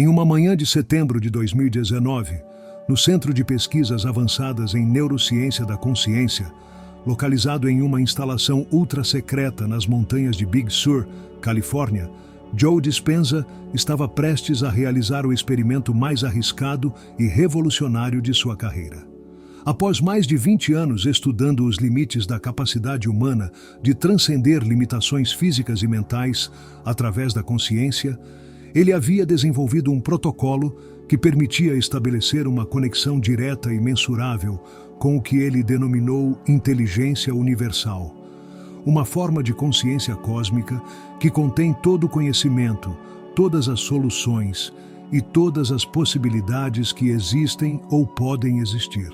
Em uma manhã de setembro de 2019, no Centro de Pesquisas Avançadas em Neurociência da Consciência, localizado em uma instalação ultra-secreta nas montanhas de Big Sur, Califórnia, Joe Dispenza estava prestes a realizar o experimento mais arriscado e revolucionário de sua carreira. Após mais de 20 anos estudando os limites da capacidade humana de transcender limitações físicas e mentais através da consciência, ele havia desenvolvido um protocolo que permitia estabelecer uma conexão direta e mensurável com o que ele denominou inteligência universal, uma forma de consciência cósmica que contém todo o conhecimento, todas as soluções e todas as possibilidades que existem ou podem existir.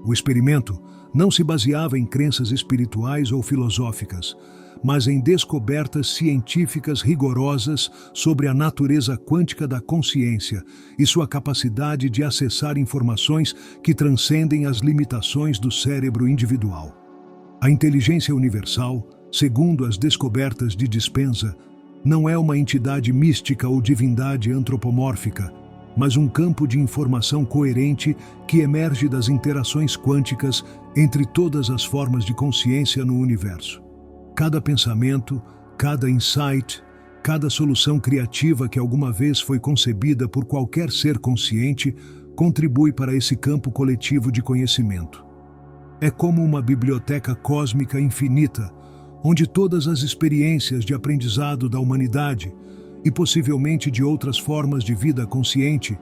O experimento não se baseava em crenças espirituais ou filosóficas, mas em descobertas científicas rigorosas sobre a natureza quântica da consciência e sua capacidade de acessar informações que transcendem as limitações do cérebro individual. A inteligência universal, segundo as descobertas de Dispenza, não é uma entidade mística ou divindade antropomórfica, mas um campo de informação coerente que emerge das interações quânticas entre todas as formas de consciência no universo. Cada pensamento, cada insight, cada solução criativa que alguma vez foi concebida por qualquer ser consciente contribui para esse campo coletivo de conhecimento. É como uma biblioteca cósmica infinita, onde todas as experiências de aprendizado da humanidade e possivelmente de outras formas de vida consciente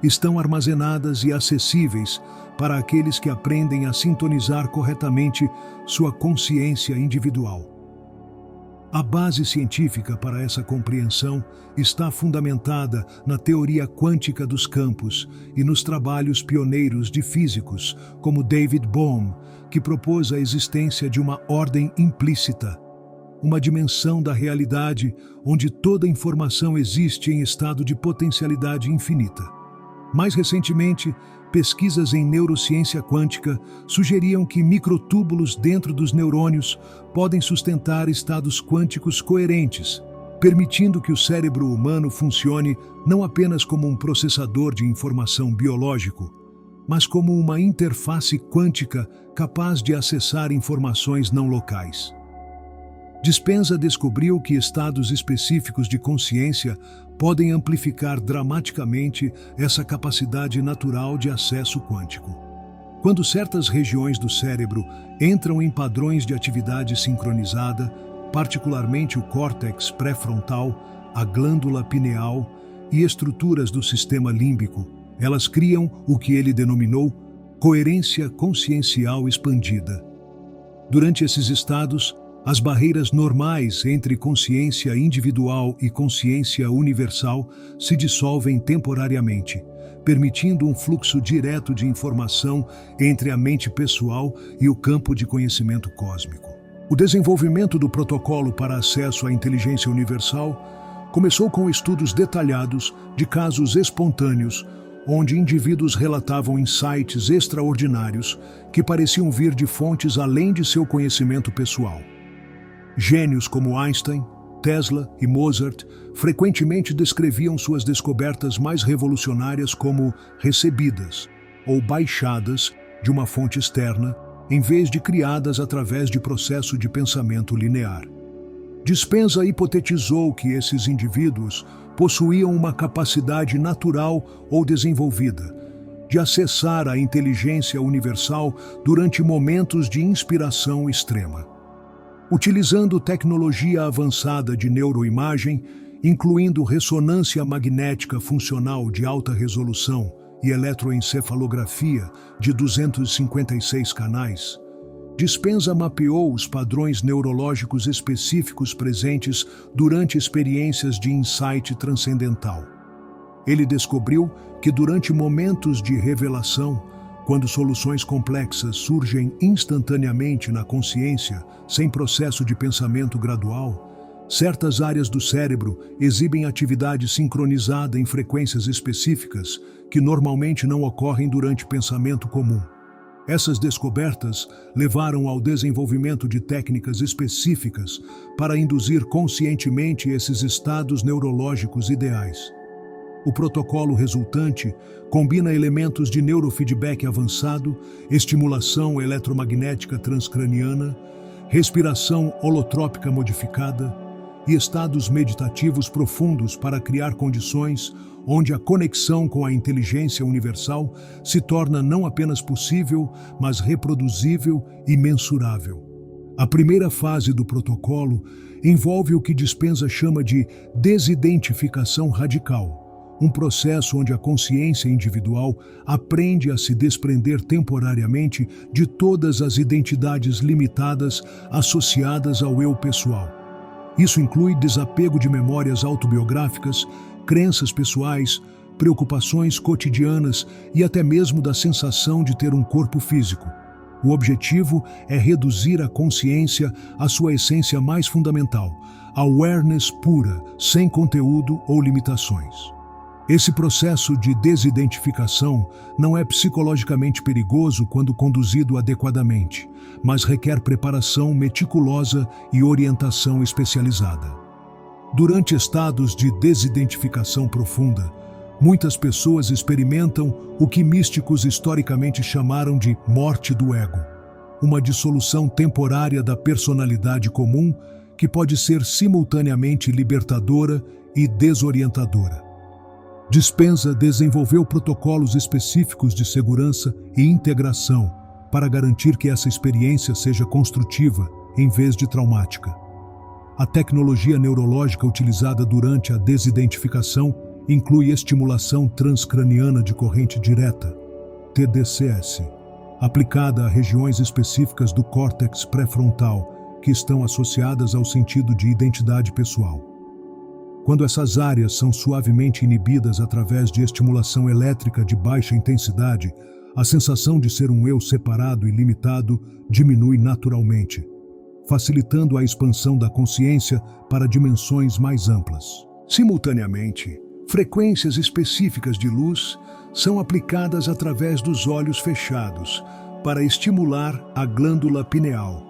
estão armazenadas e acessíveis para aqueles que aprendem a sintonizar corretamente sua consciência individual. A base científica para essa compreensão está fundamentada na teoria quântica dos campos e nos trabalhos pioneiros de físicos, como David Bohm, que propôs a existência de uma ordem implícita, uma dimensão da realidade onde toda informação existe em estado de potencialidade infinita. Mais recentemente, pesquisas em neurociência quântica sugeriam que microtúbulos dentro dos neurônios podem sustentar estados quânticos coerentes, permitindo que o cérebro humano funcione não apenas como um processador de informação biológico, mas como uma interface quântica capaz de acessar informações não locais. Dispenza descobriu que estados específicos de consciência podem amplificar dramaticamente essa capacidade natural de acesso quântico. Quando certas regiões do cérebro entram em padrões de atividade sincronizada, particularmente o córtex pré-frontal, a glândula pineal e estruturas do sistema límbico, elas criam o que ele denominou coerência consciencial expandida. Durante esses estados, as barreiras normais entre consciência individual e consciência universal se dissolvem temporariamente, permitindo um fluxo direto de informação entre a mente pessoal e o campo de conhecimento cósmico. O desenvolvimento do protocolo para acesso à inteligência universal começou com estudos detalhados de casos espontâneos, onde indivíduos relatavam insights extraordinários que pareciam vir de fontes além de seu conhecimento pessoal. Gênios como Einstein, Tesla e Mozart frequentemente descreviam suas descobertas mais revolucionárias como recebidas ou baixadas de uma fonte externa, em vez de criadas através de processo de pensamento linear. Dispenza hipotetizou que esses indivíduos possuíam uma capacidade natural ou desenvolvida de acessar a inteligência universal durante momentos de inspiração extrema. Utilizando tecnologia avançada de neuroimagem, incluindo ressonância magnética funcional de alta resolução e eletroencefalografia de 256 canais, Dispenza mapeou os padrões neurológicos específicos presentes durante experiências de insight transcendental. Ele descobriu que durante momentos de revelação, quando soluções complexas surgem instantaneamente na consciência, sem processo de pensamento gradual, certas áreas do cérebro exibem atividade sincronizada em frequências específicas que normalmente não ocorrem durante pensamento comum. Essas descobertas levaram ao desenvolvimento de técnicas específicas para induzir conscientemente esses estados neurológicos ideais. O protocolo resultante combina elementos de neurofeedback avançado, estimulação eletromagnética transcraniana, respiração holotrópica modificada e estados meditativos profundos para criar condições onde a conexão com a inteligência universal se torna não apenas possível, mas reproduzível e mensurável. A primeira fase do protocolo envolve o que Dispenza chama de desidentificação radical, um processo onde a consciência individual aprende a se desprender temporariamente de todas as identidades limitadas associadas ao eu pessoal. Isso inclui desapego de memórias autobiográficas, crenças pessoais, preocupações cotidianas e até mesmo da sensação de ter um corpo físico. O objetivo é reduzir a consciência à sua essência mais fundamental, a awareness pura, sem conteúdo ou limitações. Esse processo de desidentificação não é psicologicamente perigoso quando conduzido adequadamente, mas requer preparação meticulosa e orientação especializada. Durante estados de desidentificação profunda, muitas pessoas experimentam o que místicos historicamente chamaram de morte do ego, uma dissolução temporária da personalidade comum que pode ser simultaneamente libertadora e desorientadora. Dispenza desenvolveu protocolos específicos de segurança e integração para garantir que essa experiência seja construtiva em vez de traumática. A tecnologia neurológica utilizada durante a desidentificação inclui estimulação transcraniana de corrente direta, TDCS, aplicada a regiões específicas do córtex pré-frontal que estão associadas ao sentido de identidade pessoal. Quando essas áreas são suavemente inibidas através de estimulação elétrica de baixa intensidade, a sensação de ser um eu separado e limitado diminui naturalmente, facilitando a expansão da consciência para dimensões mais amplas. Simultaneamente, frequências específicas de luz são aplicadas através dos olhos fechados para estimular a glândula pineal,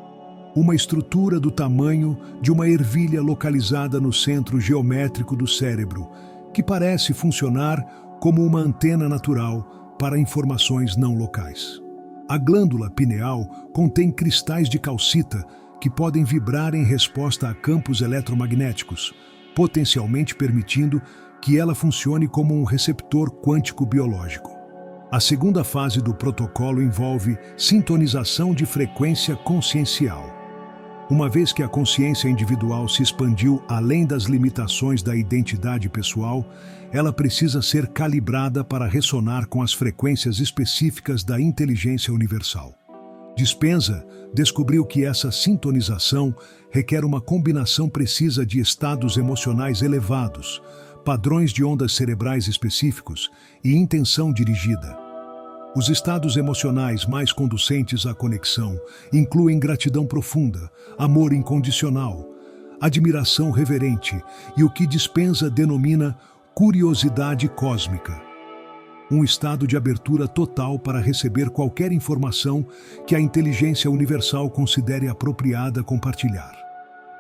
uma estrutura do tamanho de uma ervilha localizada no centro geométrico do cérebro, que parece funcionar como uma antena natural para informações não locais. A glândula pineal contém cristais de calcita que podem vibrar em resposta a campos eletromagnéticos, potencialmente permitindo que ela funcione como um receptor quântico biológico. A segunda fase do protocolo envolve sintonização de frequência consciencial. Uma vez que a consciência individual se expandiu além das limitações da identidade pessoal, ela precisa ser calibrada para ressonar com as frequências específicas da inteligência universal. Dispenza descobriu que essa sintonização requer uma combinação precisa de estados emocionais elevados, padrões de ondas cerebrais específicos e intenção dirigida. Os estados emocionais mais conducentes à conexão incluem gratidão profunda, amor incondicional, admiração reverente e o que Dispenza denomina curiosidade cósmica. Um estado de abertura total para receber qualquer informação que a inteligência universal considere apropriada compartilhar.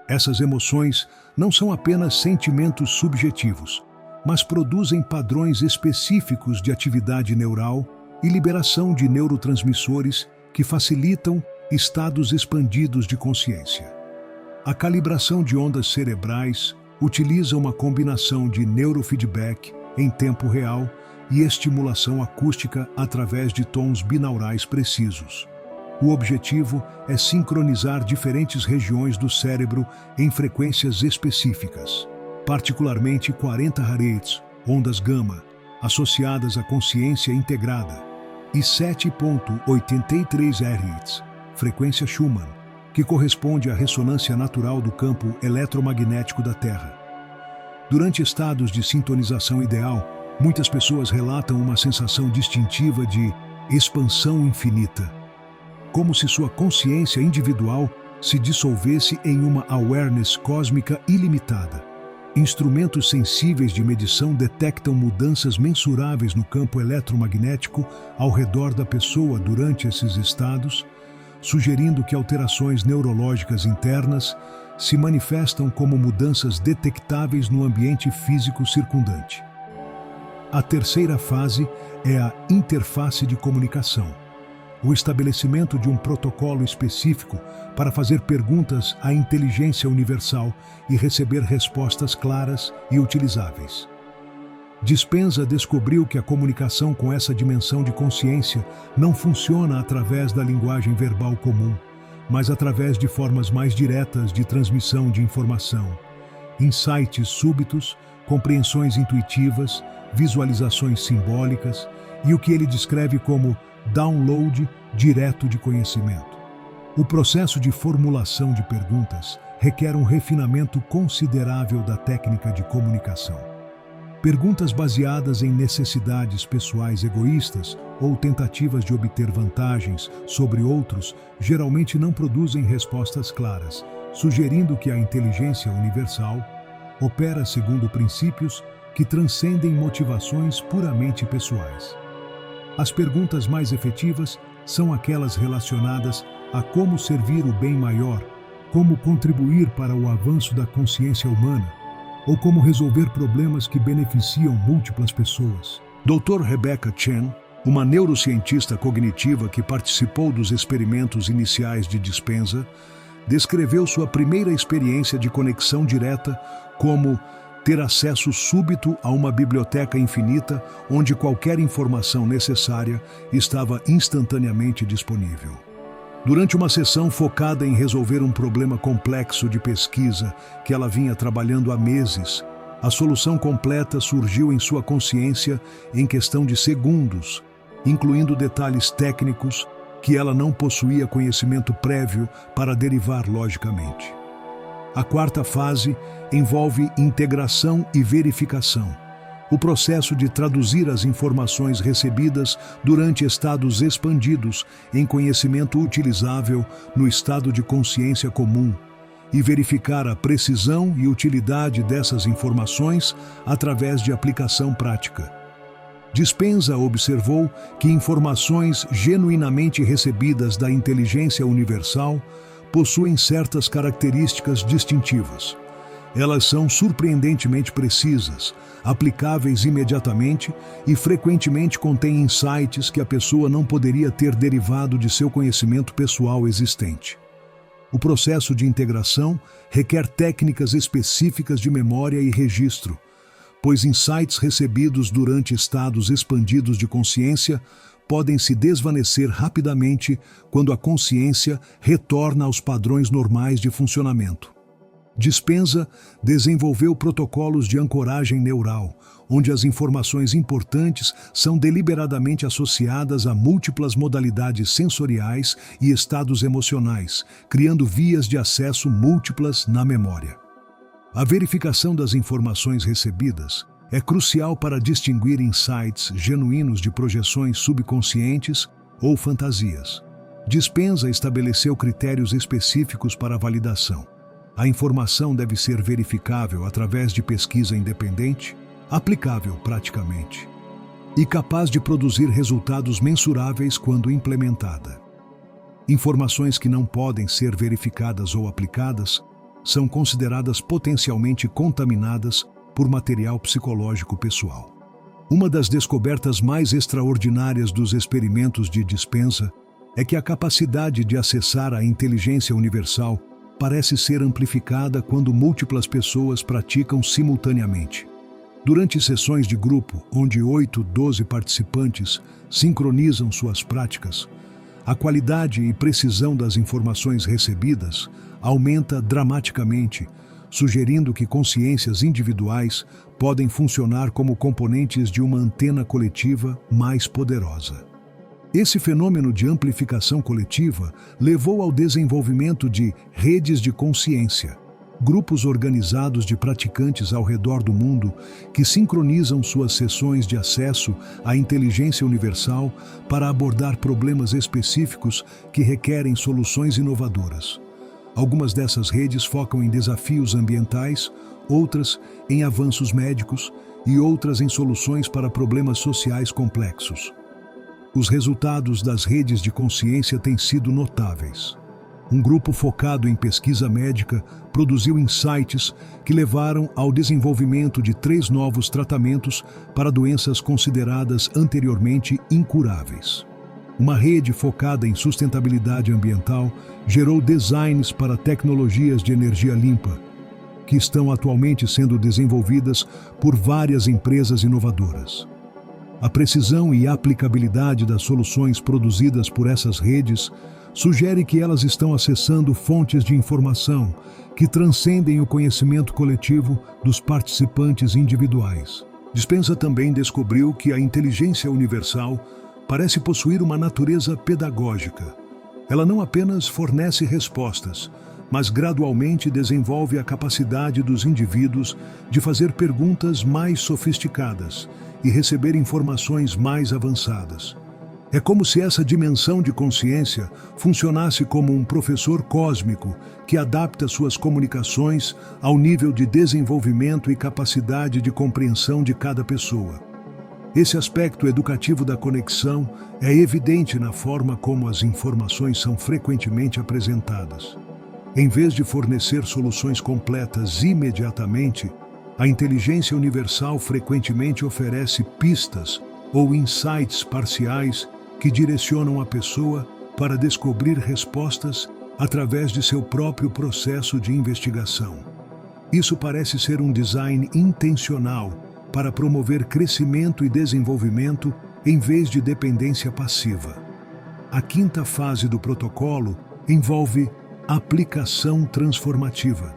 Essas emoções não são apenas sentimentos subjetivos, mas produzem padrões específicos de atividade neural e liberação de neurotransmissores que facilitam estados expandidos de consciência. A calibração de ondas cerebrais utiliza uma combinação de neurofeedback em tempo real e estimulação acústica através de tons binaurais precisos. O objetivo é sincronizar diferentes regiões do cérebro em frequências específicas, particularmente 40 Hz, ondas gama, associadas à consciência integrada, e 7.83 Hz, frequência Schumann, que corresponde à ressonância natural do campo eletromagnético da Terra. Durante estados de sintonização ideal, muitas pessoas relatam uma sensação distintiva de expansão infinita, como se sua consciência individual se dissolvesse em uma awareness cósmica ilimitada. Instrumentos sensíveis de medição detectam mudanças mensuráveis no campo eletromagnético ao redor da pessoa durante esses estados, sugerindo que alterações neurológicas internas se manifestam como mudanças detectáveis no ambiente físico circundante. A terceira fase é a interface de comunicação, o estabelecimento de um protocolo específico para fazer perguntas à inteligência universal e receber respostas claras e utilizáveis. Dispenza descobriu que a comunicação com essa dimensão de consciência não funciona através da linguagem verbal comum, mas através de formas mais diretas de transmissão de informação, insights súbitos, compreensões intuitivas, visualizações simbólicas e o que ele descreve como download direto de conhecimento. O processo de formulação de perguntas requer um refinamento considerável da técnica de comunicação. Perguntas baseadas em necessidades pessoais egoístas ou tentativas de obter vantagens sobre outros geralmente não produzem respostas claras, sugerindo que a inteligência universal opera segundo princípios que transcendem motivações puramente pessoais. As perguntas mais efetivas são aquelas relacionadas a como servir o bem maior, como contribuir para o avanço da consciência humana, ou como resolver problemas que beneficiam múltiplas pessoas. Dr. Rebecca Chen, uma neurocientista cognitiva que participou dos experimentos iniciais de Dispenza, descreveu sua primeira experiência de conexão direta como ter acesso súbito a uma biblioteca infinita onde qualquer informação necessária estava instantaneamente disponível. Durante uma sessão focada em resolver um problema complexo de pesquisa que ela vinha trabalhando há meses, a solução completa surgiu em sua consciência em questão de segundos, incluindo detalhes técnicos que ela não possuía conhecimento prévio para derivar logicamente. A quarta fase envolve integração e verificação, o processo de traduzir as informações recebidas durante estados expandidos em conhecimento utilizável no estado de consciência comum e verificar a precisão e utilidade dessas informações através de aplicação prática. Dispenza observou que informações genuinamente recebidas da inteligência universal possuem certas características distintivas. Elas são surpreendentemente precisas, aplicáveis imediatamente e frequentemente contêm insights que a pessoa não poderia ter derivado de seu conhecimento pessoal existente. O processo de integração requer técnicas específicas de memória e registro, pois insights recebidos durante estados expandidos de consciência podem se desvanecer rapidamente quando a consciência retorna aos padrões normais de funcionamento. Dispenza desenvolveu protocolos de ancoragem neural, onde as informações importantes são deliberadamente associadas a múltiplas modalidades sensoriais e estados emocionais, criando vias de acesso múltiplas na memória. A verificação das informações recebidas é crucial para distinguir insights genuínos de projeções subconscientes ou fantasias. Dispenza estabeleceu critérios específicos para a validação. A informação deve ser verificável através de pesquisa independente, aplicável praticamente, e capaz de produzir resultados mensuráveis quando implementada. Informações que não podem ser verificadas ou aplicadas são consideradas potencialmente contaminadas por material psicológico pessoal. Uma das descobertas mais extraordinárias dos experimentos de Dispenza é que a capacidade de acessar a inteligência universal parece ser amplificada quando múltiplas pessoas praticam simultaneamente. Durante sessões de grupo, onde 8-12 participantes sincronizam suas práticas, a qualidade e precisão das informações recebidas aumenta dramaticamente, sugerindo que consciências individuais podem funcionar como componentes de uma antena coletiva mais poderosa. Esse fenômeno de amplificação coletiva levou ao desenvolvimento de redes de consciência, grupos organizados de praticantes ao redor do mundo que sincronizam suas sessões de acesso à inteligência universal para abordar problemas específicos que requerem soluções inovadoras. Algumas dessas redes focam em desafios ambientais, outras em avanços médicos e outras em soluções para problemas sociais complexos. Os resultados das redes de consciência têm sido notáveis. Um grupo focado em pesquisa médica produziu insights que levaram ao desenvolvimento de 3 novos tratamentos para doenças consideradas anteriormente incuráveis. Uma rede focada em sustentabilidade ambiental gerou designs para tecnologias de energia limpa, que estão atualmente sendo desenvolvidas por várias empresas inovadoras. A precisão e aplicabilidade das soluções produzidas por essas redes sugere que elas estão acessando fontes de informação que transcendem o conhecimento coletivo dos participantes individuais. Dispenza também descobriu que a inteligência universal parece possuir uma natureza pedagógica. Ela não apenas fornece respostas, mas gradualmente desenvolve a capacidade dos indivíduos de fazer perguntas mais sofisticadas e receber informações mais avançadas. É como se essa dimensão de consciência funcionasse como um professor cósmico que adapta suas comunicações ao nível de desenvolvimento e capacidade de compreensão de cada pessoa. Esse aspecto educativo da conexão é evidente na forma como as informações são frequentemente apresentadas. Em vez de fornecer soluções completas imediatamente, a inteligência universal frequentemente oferece pistas ou insights parciais que direcionam a pessoa para descobrir respostas através de seu próprio processo de investigação. Isso parece ser um design intencional para promover crescimento e desenvolvimento em vez de dependência passiva. A 5ª fase do protocolo envolve aplicação transformativa.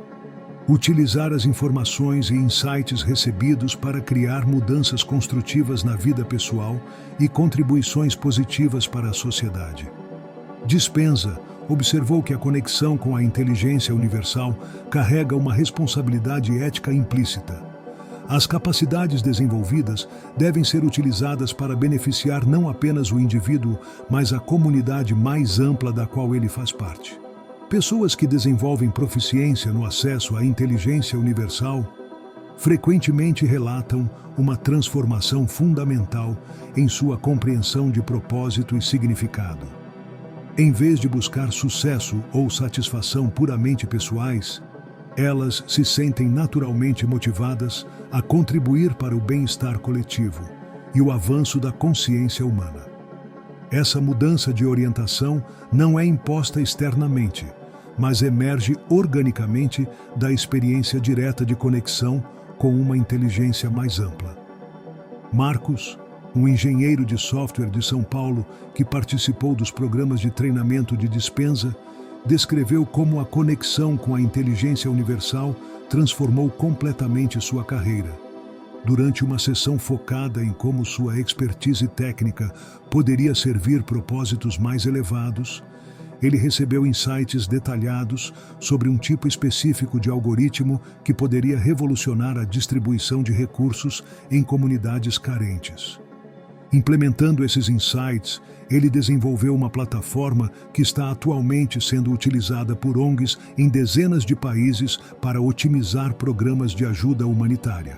Utilizar as informações e insights recebidos para criar mudanças construtivas na vida pessoal e contribuições positivas para a sociedade. Dispenza observou que a conexão com a inteligência universal carrega uma responsabilidade ética implícita. As capacidades desenvolvidas devem ser utilizadas para beneficiar não apenas o indivíduo, mas a comunidade mais ampla da qual ele faz parte. Pessoas que desenvolvem proficiência no acesso à inteligência universal frequentemente relatam uma transformação fundamental em sua compreensão de propósito e significado. Em vez de buscar sucesso ou satisfação puramente pessoais, elas se sentem naturalmente motivadas a contribuir para o bem-estar coletivo e o avanço da consciência humana. Essa mudança de orientação não é imposta externamente, mas emerge organicamente da experiência direta de conexão com uma inteligência mais ampla. Marcos, um engenheiro de software de São Paulo que participou dos programas de treinamento de Dispenza, descreveu como a conexão com a inteligência universal transformou completamente sua carreira. Durante uma sessão focada em como sua expertise técnica poderia servir propósitos mais elevados, ele recebeu insights detalhados sobre um tipo específico de algoritmo que poderia revolucionar a distribuição de recursos em comunidades carentes. Implementando esses insights, ele desenvolveu uma plataforma que está atualmente sendo utilizada por ONGs em dezenas de países para otimizar programas de ajuda humanitária.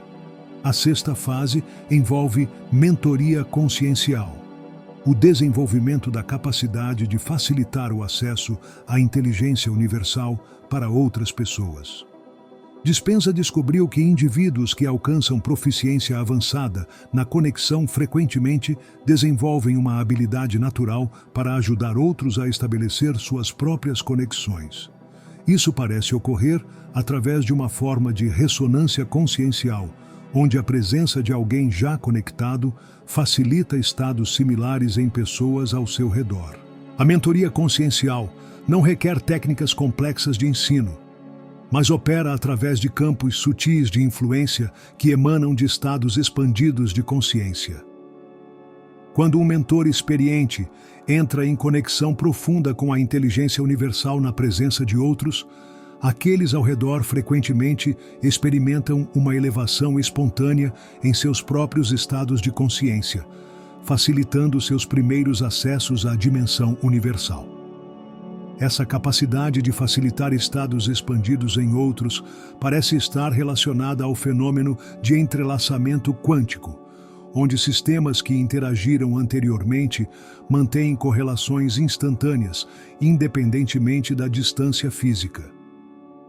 A 6ª fase envolve mentoria consciencial, o desenvolvimento da capacidade de facilitar o acesso à inteligência universal para outras pessoas. Dispenza descobriu que indivíduos que alcançam proficiência avançada na conexão frequentemente desenvolvem uma habilidade natural para ajudar outros a estabelecer suas próprias conexões. Isso parece ocorrer através de uma forma de ressonância consciencial, onde a presença de alguém já conectado facilita estados similares em pessoas ao seu redor. A mentoria consciencial não requer técnicas complexas de ensino, mas opera através de campos sutis de influência que emanam de estados expandidos de consciência. Quando um mentor experiente entra em conexão profunda com a inteligência universal na presença de outros, aqueles ao redor frequentemente experimentam uma elevação espontânea em seus próprios estados de consciência, facilitando seus primeiros acessos à dimensão universal. Essa capacidade de facilitar estados expandidos em outros parece estar relacionada ao fenômeno de entrelaçamento quântico, onde sistemas que interagiram anteriormente mantêm correlações instantâneas, independentemente da distância física.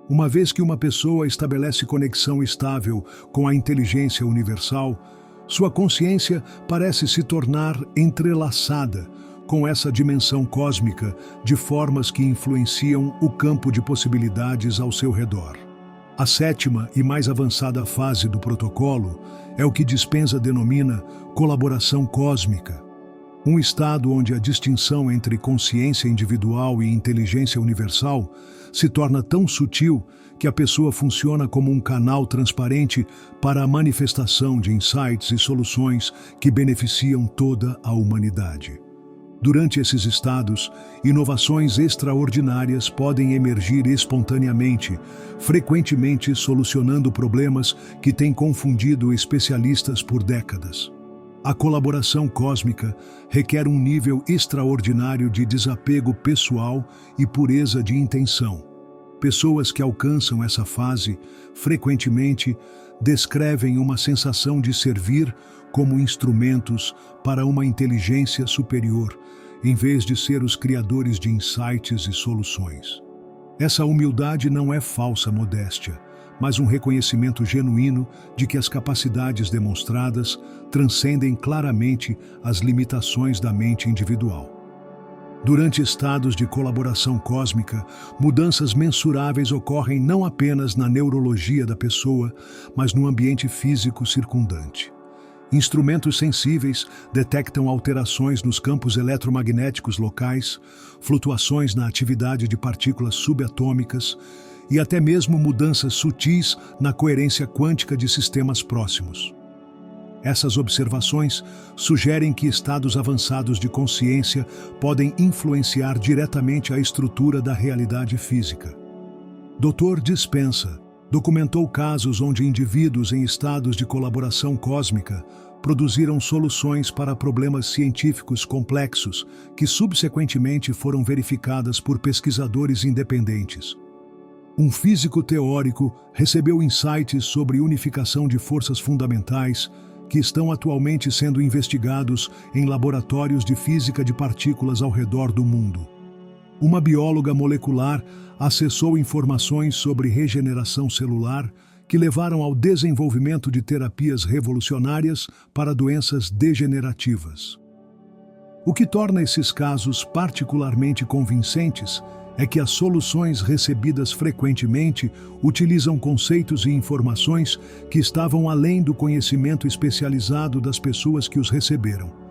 Uma vez que uma pessoa estabelece conexão estável com a inteligência universal, sua consciência parece se tornar entrelaçada com essa dimensão cósmica de formas que influenciam o campo de possibilidades ao seu redor. A sétima e mais avançada fase do protocolo é o que Dispenza denomina colaboração cósmica, um estado onde a distinção entre consciência individual e inteligência universal se torna tão sutil que a pessoa funciona como um canal transparente para a manifestação de insights e soluções que beneficiam toda a humanidade. Durante esses estados, inovações extraordinárias podem emergir espontaneamente, frequentemente solucionando problemas que têm confundido especialistas por décadas. A colaboração cósmica requer um nível extraordinário de desapego pessoal e pureza de intenção. Pessoas que alcançam essa fase, frequentemente, descrevem uma sensação de servir como instrumentos para uma inteligência superior, em vez de ser os criadores de insights e soluções. Essa humildade não é falsa modéstia, mas um reconhecimento genuíno de que as capacidades demonstradas transcendem claramente as limitações da mente individual. Durante estados de colaboração cósmica, mudanças mensuráveis ocorrem não apenas na neurologia da pessoa, mas no ambiente físico circundante. Instrumentos sensíveis detectam alterações nos campos eletromagnéticos locais, flutuações na atividade de partículas subatômicas e até mesmo mudanças sutis na coerência quântica de sistemas próximos. Essas observações sugerem que estados avançados de consciência podem influenciar diretamente a estrutura da realidade física. Dr. Dispenza documentou casos onde indivíduos em estados de colaboração cósmica produziram soluções para problemas científicos complexos que subsequentemente foram verificadas por pesquisadores independentes. Um físico teórico recebeu insights sobre unificação de forças fundamentais que estão atualmente sendo investigados em laboratórios de física de partículas ao redor do mundo. Uma bióloga molecular acessou informações sobre regeneração celular que levaram ao desenvolvimento de terapias revolucionárias para doenças degenerativas. O que torna esses casos particularmente convincentes é que as soluções recebidas frequentemente utilizam conceitos e informações que estavam além do conhecimento especializado das pessoas que os receberam.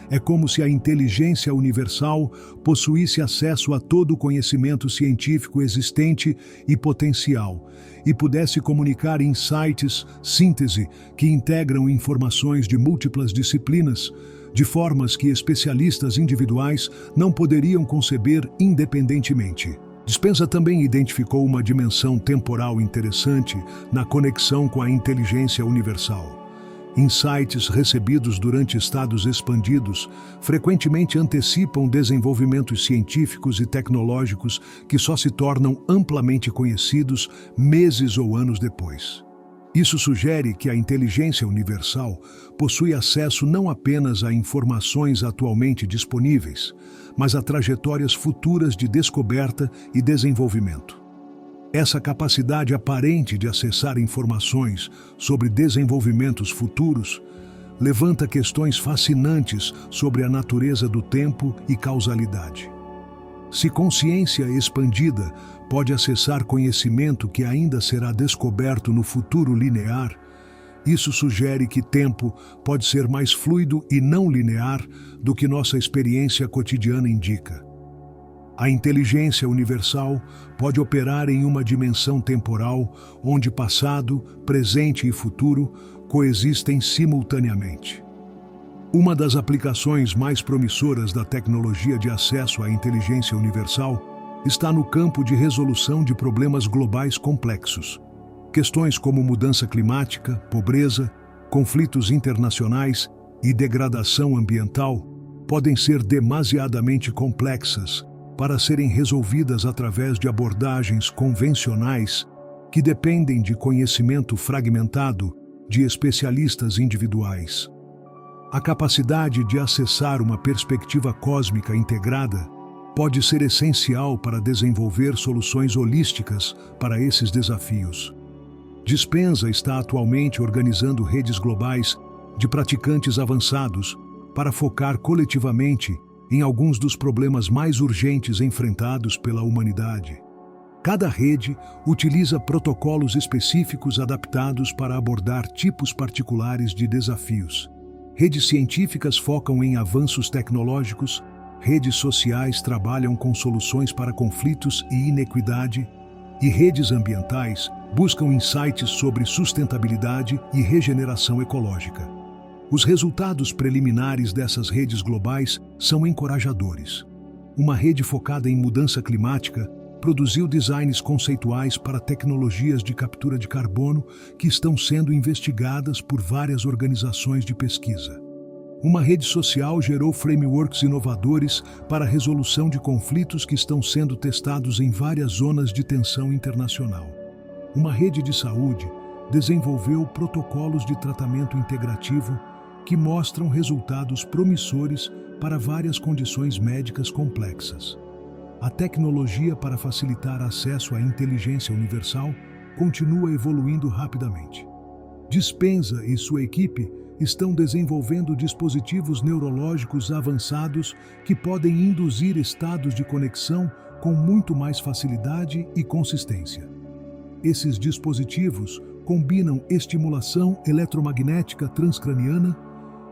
É como se a inteligência universal possuísse acesso a todo o conhecimento científico existente e potencial, e pudesse comunicar insights, síntese, que integram informações de múltiplas disciplinas, de formas que especialistas individuais não poderiam conceber independentemente. Dispenza também identificou uma dimensão temporal interessante na conexão com a inteligência universal. Insights recebidos durante estados expandidos frequentemente antecipam desenvolvimentos científicos e tecnológicos que só se tornam amplamente conhecidos meses ou anos depois. Isso sugere que a inteligência universal possui acesso não apenas a informações atualmente disponíveis, mas a trajetórias futuras de descoberta e desenvolvimento. Essa capacidade aparente de acessar informações sobre desenvolvimentos futuros levanta questões fascinantes sobre a natureza do tempo e causalidade. Se consciência expandida pode acessar conhecimento que ainda será descoberto no futuro linear, isso sugere que tempo pode ser mais fluido e não linear do que nossa experiência cotidiana indica. A inteligência universal pode operar em uma dimensão temporal onde passado, presente e futuro coexistem simultaneamente. Uma das aplicações mais promissoras da tecnologia de acesso à inteligência universal está no campo de resolução de problemas globais complexos. Questões como mudança climática, pobreza, conflitos internacionais e degradação ambiental podem ser demasiadamente complexas para serem resolvidas através de abordagens convencionais que dependem de conhecimento fragmentado de especialistas individuais. A capacidade de acessar uma perspectiva cósmica integrada pode ser essencial para desenvolver soluções holísticas para esses desafios. Dispenza está atualmente organizando redes globais de praticantes avançados para focar coletivamente em alguns dos problemas mais urgentes enfrentados pela humanidade. Cada rede utiliza protocolos específicos adaptados para abordar tipos particulares de desafios. Redes científicas focam em avanços tecnológicos, redes sociais trabalham com soluções para conflitos e inequidade, e redes ambientais buscam insights sobre sustentabilidade e regeneração ecológica. Os resultados preliminares dessas redes globais são encorajadores. Uma rede focada em mudança climática produziu designs conceituais para tecnologias de captura de carbono que estão sendo investigadas por várias organizações de pesquisa. Uma rede social gerou frameworks inovadores para a resolução de conflitos que estão sendo testados em várias zonas de tensão internacional. Uma rede de saúde desenvolveu protocolos de tratamento integrativo que mostram resultados promissores para várias condições médicas complexas. A tecnologia para facilitar acesso à inteligência universal continua evoluindo rapidamente. Dispenza e sua equipe estão desenvolvendo dispositivos neurológicos avançados que podem induzir estados de conexão com muito mais facilidade e consistência. Esses dispositivos combinam estimulação eletromagnética transcraniana,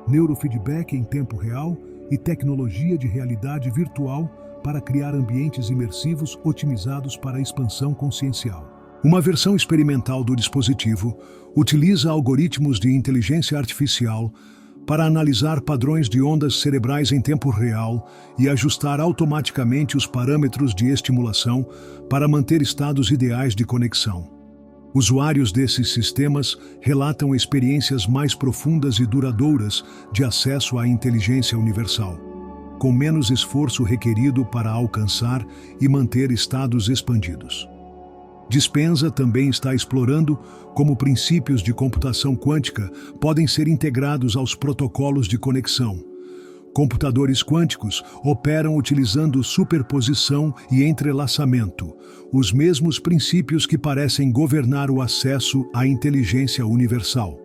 neurofeedback em tempo real e tecnologia de realidade virtual para criar ambientes imersivos otimizados para a expansão consciencial. Uma versão experimental do dispositivo utiliza algoritmos de inteligência artificial para analisar padrões de ondas cerebrais em tempo real e ajustar automaticamente os parâmetros de estimulação para manter estados ideais de conexão. Usuários desses sistemas relatam experiências mais profundas e duradouras de acesso à inteligência universal, com menos esforço requerido para alcançar e manter estados expandidos. Dispenza também está explorando como princípios de computação quântica podem ser integrados aos protocolos de conexão. Computadores quânticos operam utilizando superposição e entrelaçamento, os mesmos princípios que parecem governar o acesso à inteligência universal.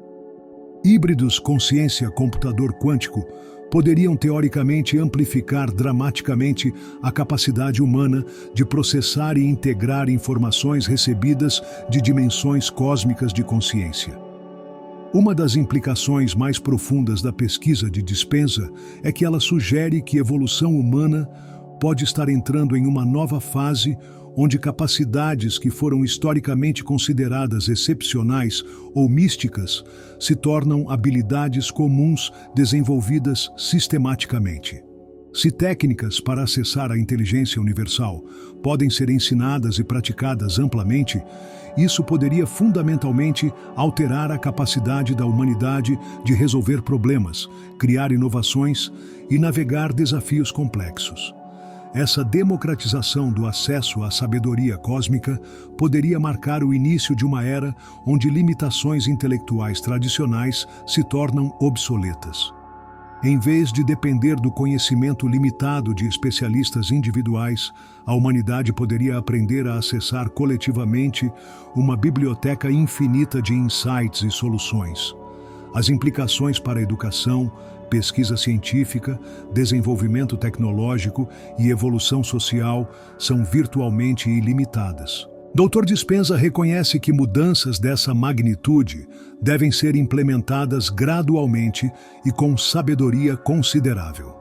Híbridos consciência-computador quântico poderiam teoricamente amplificar dramaticamente a capacidade humana de processar e integrar informações recebidas de dimensões cósmicas de consciência. Uma das implicações mais profundas da pesquisa de Dispenza é que ela sugere que a evolução humana pode estar entrando em uma nova fase onde capacidades que foram historicamente consideradas excepcionais ou místicas se tornam habilidades comuns desenvolvidas sistematicamente. Se técnicas para acessar a inteligência universal podem ser ensinadas e praticadas amplamente, isso poderia fundamentalmente alterar a capacidade da humanidade de resolver problemas, criar inovações e navegar desafios complexos. Essa democratização do acesso à sabedoria cósmica poderia marcar o início de uma era onde limitações intelectuais tradicionais se tornam obsoletas. Em vez de depender do conhecimento limitado de especialistas individuais, a humanidade poderia aprender a acessar coletivamente uma biblioteca infinita de insights e soluções. As implicações para a educação, pesquisa científica, desenvolvimento tecnológico e evolução social são virtualmente ilimitadas. Dr. Dispenza reconhece que mudanças dessa magnitude devem ser implementadas gradualmente e com sabedoria considerável.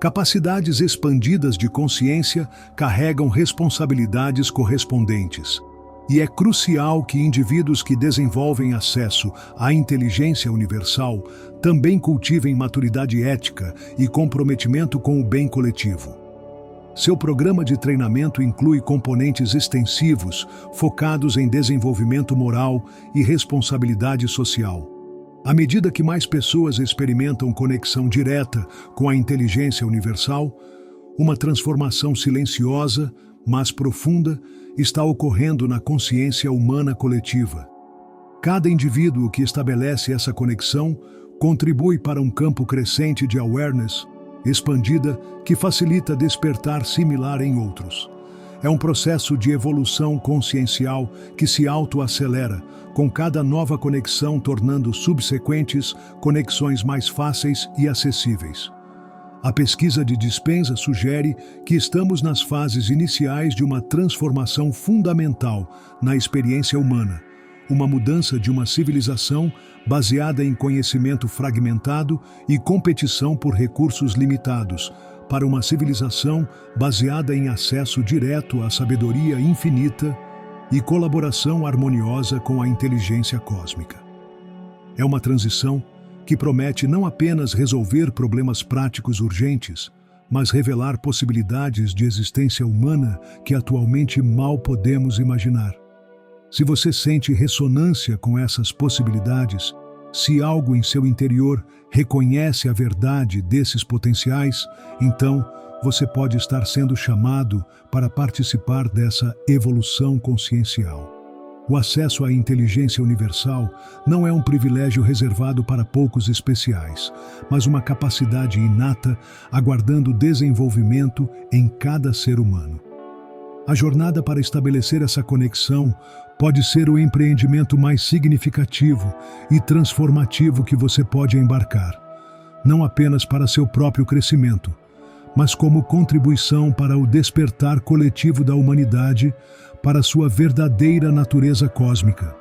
Capacidades expandidas de consciência carregam responsabilidades correspondentes, e é crucial que indivíduos que desenvolvem acesso à inteligência universal também cultivem maturidade ética e comprometimento com o bem coletivo. Seu programa de treinamento inclui componentes extensivos focados em desenvolvimento moral e responsabilidade social. À medida que mais pessoas experimentam conexão direta com a inteligência universal, uma transformação silenciosa, mas profunda, está ocorrendo na consciência humana coletiva. Cada indivíduo que estabelece essa conexão contribui para um campo crescente de awareness expandida que facilita despertar similar em outros. É um processo de evolução consciencial que se autoacelera, com cada nova conexão tornando subsequentes conexões mais fáceis e acessíveis. A pesquisa de Dispenza sugere que estamos nas fases iniciais de uma transformação fundamental na experiência humana, uma mudança de uma civilização baseada em conhecimento fragmentado e competição por recursos limitados, para uma civilização baseada em acesso direto à sabedoria infinita e colaboração harmoniosa com a inteligência cósmica. É uma transição que promete não apenas resolver problemas práticos urgentes, mas revelar possibilidades de existência humana que atualmente mal podemos imaginar. Se você sente ressonância com essas possibilidades, se algo em seu interior reconhece a verdade desses potenciais, então você pode estar sendo chamado para participar dessa evolução consciencial. O acesso à inteligência universal não é um privilégio reservado para poucos especiais, mas uma capacidade inata aguardando desenvolvimento em cada ser humano. A jornada para estabelecer essa conexão pode ser o empreendimento mais significativo e transformativo que você pode embarcar, não apenas para seu próprio crescimento, mas como contribuição para o despertar coletivo da humanidade para sua verdadeira natureza cósmica.